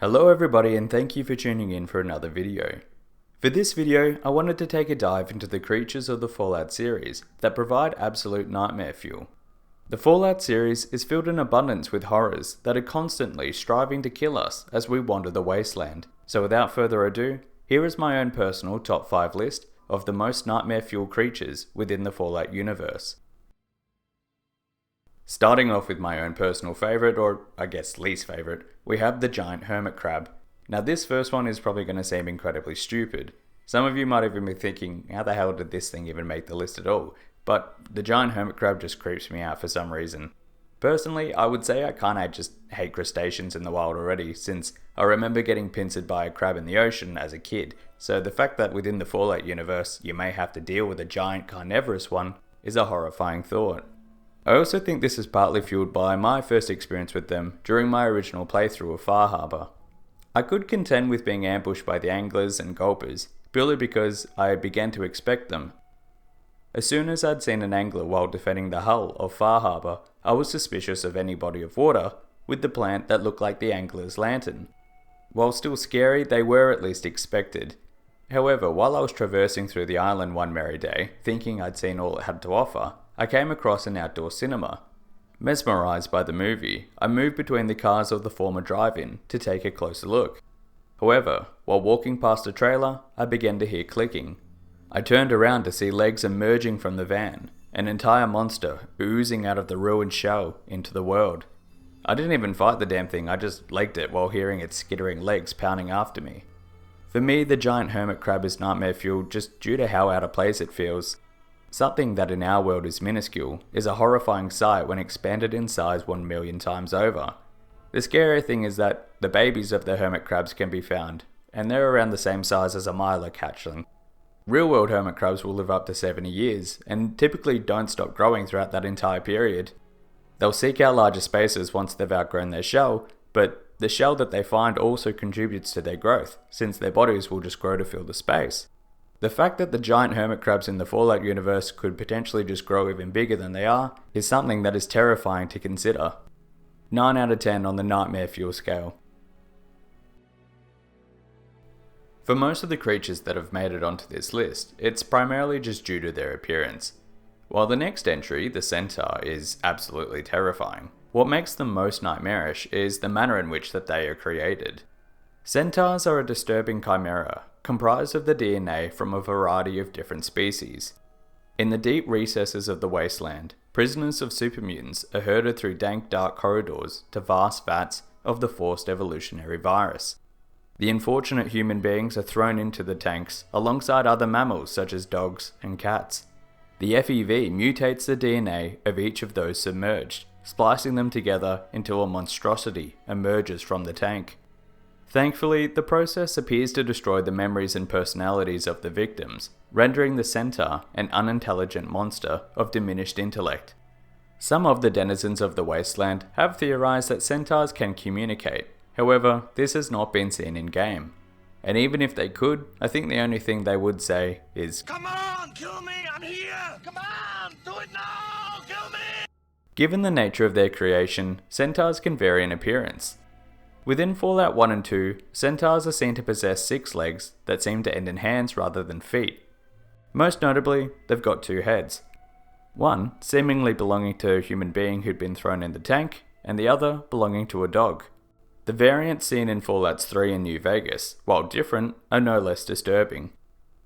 Hello everybody and thank you for tuning in for another video. For this video, I wanted to take a dive into the creatures of the Fallout series that provide absolute nightmare fuel. The Fallout series is filled in abundance with horrors that are constantly striving to kill us as we wander the Wasteland. So without further ado, here is my own personal top 5 list of the most nightmare fuel creatures within the Fallout universe. Starting off with my own personal favourite, or I guess least favourite, we have the giant hermit crab. Now this first one is probably going to seem incredibly stupid. Some of you might even be thinking, how the hell did this thing even make the list at all? But the giant hermit crab just creeps me out for some reason. Personally, I would say I kinda just hate crustaceans in the wild already, since I remember getting pincered by a crab in the ocean as a kid, so the fact that within the Fallout universe you may have to deal with a giant carnivorous one is a horrifying thought. I also think this is partly fueled by my first experience with them during my original playthrough of Far Harbor. I could contend with being ambushed by the anglers and gulpers, purely because I began to expect them. As soon as I'd seen an angler while defending the hull of Far Harbor, I was suspicious of any body of water with the plant that looked like the angler's lantern. While still scary, they were at least expected. However, while I was traversing through the island one merry day, thinking I'd seen all it had to offer, I came across an outdoor cinema. Mesmerized by the movie, I moved between the cars of the former drive-in to take a closer look. However, while walking past the trailer, I began to hear clicking. I turned around to see legs emerging from the van, an entire monster oozing out of the ruined shell into the world. I didn't even fight the damn thing, I just legged it while hearing its skittering legs pounding after me. For me, the giant hermit crab is nightmare fuel just due to how out of place it feels. Something that in our world is minuscule is a horrifying sight when expanded in size 1,000,000 times over. The scary thing is that the babies of the hermit crabs can be found, and they're around the same size as a Milo hatchling. Real world hermit crabs will live up to 70 years, and typically don't stop growing throughout that entire period. They'll seek out larger spaces once they've outgrown their shell, but the shell that they find also contributes to their growth, since their bodies will just grow to fill the space. The fact that the giant hermit crabs in the Fallout universe could potentially just grow even bigger than they are is something that is terrifying to consider. 9 out of 10 on the nightmare fuel scale. For most of the creatures that have made it onto this list, it's primarily just due to their appearance. While the next entry, the centaur, is absolutely terrifying, what makes them most nightmarish is the manner in which that they are created. Centaurs are a disturbing chimera, comprised of the DNA from a variety of different species. In the deep recesses of the Wasteland, prisoners of supermutants are herded through dank dark corridors to vast vats of the forced evolutionary virus. The unfortunate human beings are thrown into the tanks alongside other mammals such as dogs and cats. The FEV mutates the DNA of each of those submerged, splicing them together until a monstrosity emerges from the tank. Thankfully, the process appears to destroy the memories and personalities of the victims, rendering the centaur an unintelligent monster of diminished intellect. Some of the denizens of the Wasteland have theorized that centaurs can communicate, however, this has not been seen in-game. And even if they could, I think the only thing they would say is, "Come on, kill me, I'm here! Come on, do it now, kill me!" Given the nature of their creation, centaurs can vary in appearance. Within Fallout 1 and 2, centaurs are seen to possess 6 legs that seem to end in hands rather than feet. Most notably, they've got 2 heads. One seemingly belonging to a human being who'd been thrown in the tank, and the other belonging to a dog. The variants seen in Fallouts 3 and New Vegas, while different, are no less disturbing.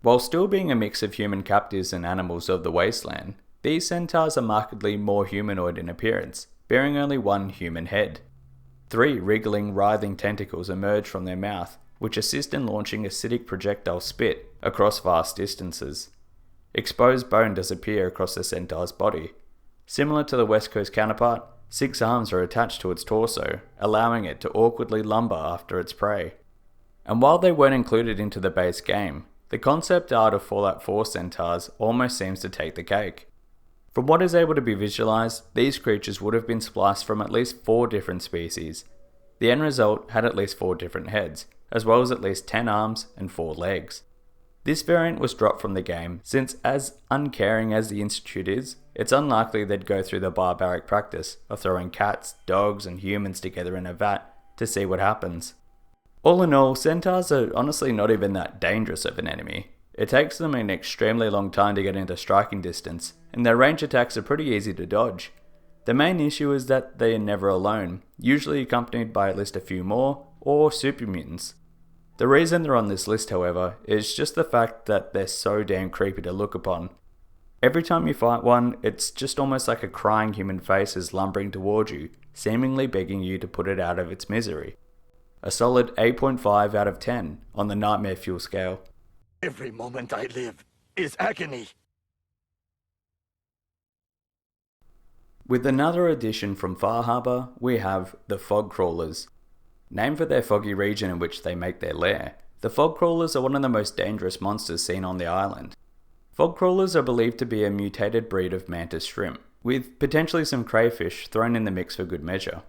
While still being a mix of human captives and animals of the Wasteland, these centaurs are markedly more humanoid in appearance, bearing only 1 human head. 3 wriggling, writhing tentacles emerge from their mouth, which assist in launching acidic projectile spit across vast distances. Exposed bone does appear across the centaur's body. Similar to the West Coast counterpart, 6 arms are attached to its torso, allowing it to awkwardly lumber after its prey. And while they weren't included into the base game, the concept art of Fallout 4 centaurs almost seems to take the cake. From what is able to be visualized, these creatures would have been spliced from at least 4 different species. The end result had at least 4 different heads, as well as at least 10 arms and 4 legs. This variant was dropped from the game since, as uncaring as the Institute is, it's unlikely they'd go through the barbaric practice of throwing cats, dogs and humans together in a vat to see what happens. All in all, centaurs are honestly not even that dangerous of an enemy. It takes them an extremely long time to get into striking distance, and their range attacks are pretty easy to dodge. The main issue is that they are never alone, usually accompanied by at least a few more, or super mutants. The reason they're on this list, however, is just the fact that they're so damn creepy to look upon. Every time you fight one, it's just almost like a crying human face is lumbering toward you, seemingly begging you to put it out of its misery. A solid 8.5 out of 10 on the Nightmare Fuel scale. Every moment I live is agony. With another addition from Far Harbor, we have the Fog Crawlers. Named for their foggy region in which they make their lair, the Fog Crawlers are one of the most dangerous monsters seen on the island. Fog Crawlers are believed to be a mutated breed of mantis shrimp, with potentially some crayfish thrown in the mix for good measure.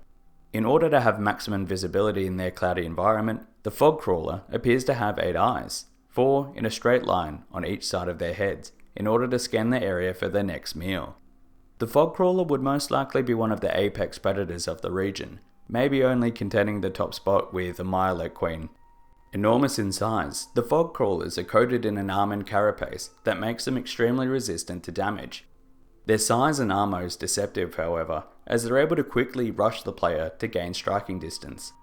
In order to have maximum visibility in their cloudy environment, the Fog Crawler appears to have 8 eyes, 4 in a straight line on each side of their heads, in order to scan the area for their next meal. The Fog Crawler would most likely be one of the apex predators of the region, maybe only contending the top spot with a Mile Queen. Enormous in size, the Fog Crawlers are coated in an almond carapace that makes them extremely resistant to damage. Their size and armor is deceptive, however, as they're able to quickly rush the player to gain striking distance.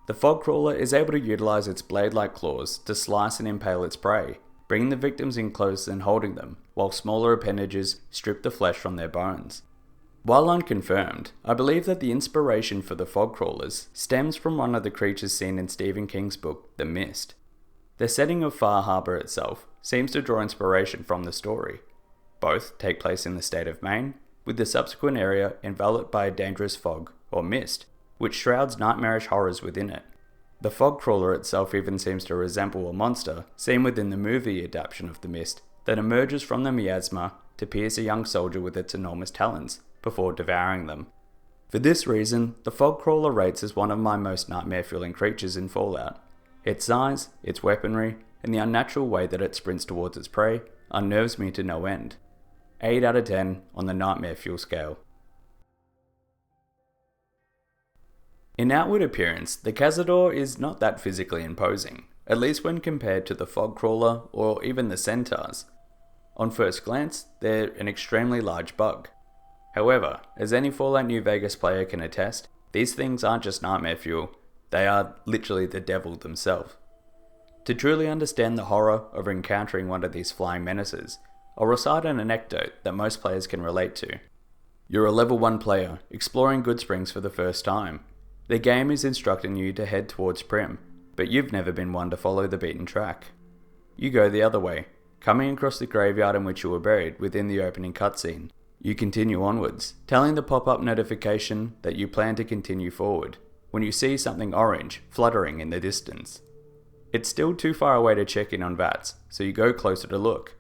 The Fog Crawler is able to utilize its blade-like claws to slice and impale its prey, bringing the victims in close and holding them, while smaller appendages strip the flesh from their bones. While unconfirmed, I believe that the inspiration for the Fog Crawlers stems from one of the creatures seen in Stephen King's book, The Mist. The setting of Far Harbor itself seems to draw inspiration from the story. Both take place in the state of Maine, with the subsequent area enveloped by a dangerous fog, or mist, which shrouds nightmarish horrors within it. The Fog Crawler itself even seems to resemble a monster seen within the movie adaptation of The Mist that emerges from the miasma to pierce a young soldier with its enormous talons, before devouring them. For this reason, the Fog Crawler rates as one of my most nightmare-fueling creatures in Fallout. Its size, its weaponry, and the unnatural way that it sprints towards its prey unnerves me to no end. 8 out of 10 on the Nightmare Fuel scale. In outward appearance, the Cazador is not that physically imposing, at least when compared to the Fog Crawler or even the Centaurs. On first glance, they're an extremely large bug. However, as any Fallout New Vegas player can attest, these things aren't just nightmare fuel, they are literally the devil themselves. To truly understand the horror of encountering one of these flying menaces, I'll recite an anecdote that most players can relate to. You're a level 1 player, exploring Goodsprings for the first time. The game is instructing you to head towards Prim, but you've never been one to follow the beaten track. You go the other way, coming across the graveyard in which you were buried within the opening cutscene. You continue onwards, telling the pop-up notification that you plan to continue forward, when you see something orange fluttering in the distance. It's still too far away to check in on VATS, so you go closer to look.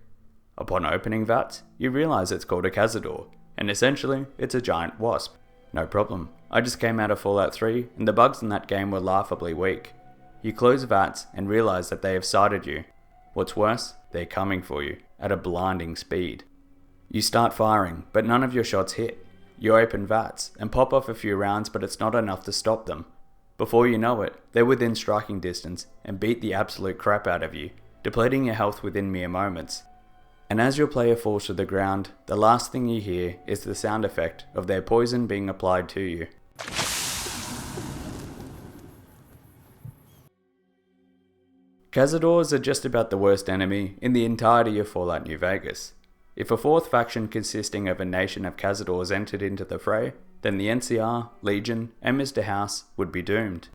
Upon opening VATS, you realise it's called a Cazador, and essentially, it's a giant wasp. No problem, I just came out of Fallout 3, and the bugs in that game were laughably weak. You close VATS and realise that they have sighted you. What's worse, they're coming for you, at a blinding speed. You start firing, but none of your shots hit. You open VATS and pop off a few rounds, but it's not enough to stop them. Before you know it, they're within striking distance and beat the absolute crap out of you, depleting your health within mere moments. And as your player falls to the ground, the last thing you hear is the sound effect of their poison being applied to you. Cazadors are just about the worst enemy in the entirety of Fallout New Vegas. If a fourth faction consisting of a nation of Cazadors entered into the fray, then the NCR, Legion, and Mr. House would be doomed.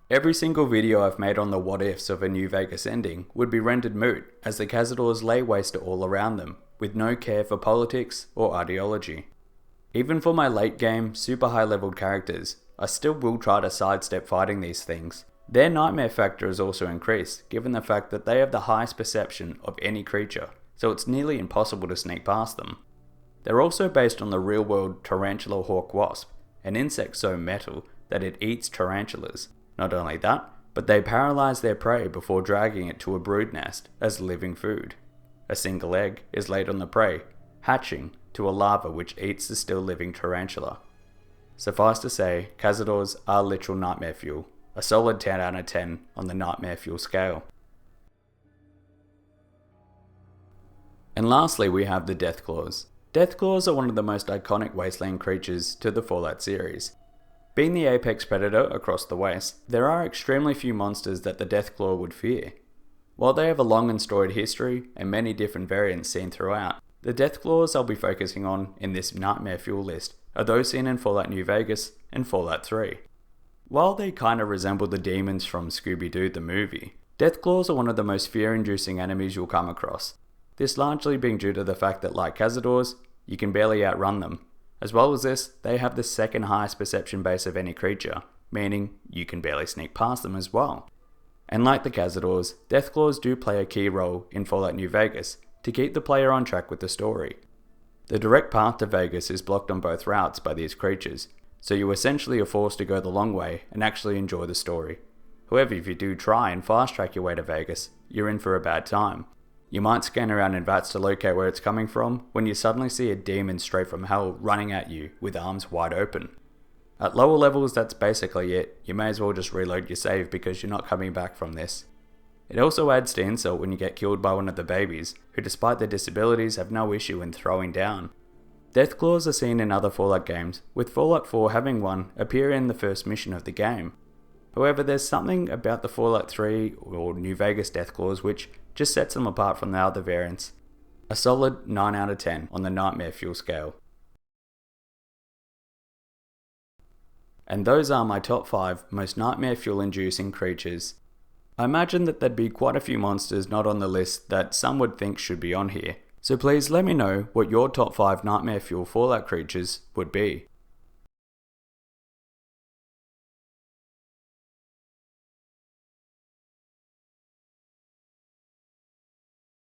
Every single video I've made on the what-ifs of a New Vegas ending would be rendered moot, as the Cazadors lay waste to all around them, with no care for politics or ideology. Even for my late game, super high leveled characters, I still will try to sidestep fighting these things. Their nightmare factor is also increased, given the fact that they have the highest perception of any creature, so it's nearly impossible to sneak past them. They're also based on the real-world tarantula hawk wasp, an insect so metal that it eats tarantulas. Not only that, but they paralyze their prey before dragging it to a brood nest as living food. A single egg is laid on the prey, hatching to a larva which eats the still living tarantula. Suffice to say, Cazadors are literal nightmare fuel, a solid 10 out of 10 on the Nightmare Fuel scale. And lastly, we have the Deathclaws. Deathclaws are one of the most iconic Wasteland creatures to the Fallout series. Being the apex predator across the waste, there are extremely few monsters that the Deathclaw would fear. While they have a long and storied history and many different variants seen throughout, the Deathclaws I'll be focusing on in this Nightmare Fuel list are those seen in Fallout New Vegas and Fallout 3. While they kinda resemble the demons from Scooby-Doo the movie, Deathclaws are one of the most fear-inducing enemies you'll come across. This largely being due to the fact that, like Cazadors, you can barely outrun them. As well as this, they have the second highest perception base of any creature, meaning you can barely sneak past them as well. And like the Cazadors, Deathclaws do play a key role in Fallout New Vegas to keep the player on track with the story. The direct path to Vegas is blocked on both routes by these creatures, so you essentially are forced to go the long way and actually enjoy the story. However, if you do try and fast track your way to Vegas, you're in for a bad time. You might scan around in vats to locate where it's coming from when you suddenly see a demon straight from hell running at you with arms wide open. At lower levels, that's basically it. You may as well just reload your save because you're not coming back from this. It also adds to insult when you get killed by one of the babies, who despite their disabilities have no issue in throwing down. Deathclaws are seen in other Fallout games, with Fallout 4 having one appear in the first mission of the game. However, there's something about the Fallout 3 or New Vegas Deathclaws which just sets them apart from the other variants. A solid 9 out of 10 on the Nightmare Fuel scale. And those are my top 5 most Nightmare Fuel inducing creatures. I imagine that there'd be quite a few monsters not on the list that some would think should be on here, so please let me know what your top 5 Nightmare Fuel Fallout creatures would be.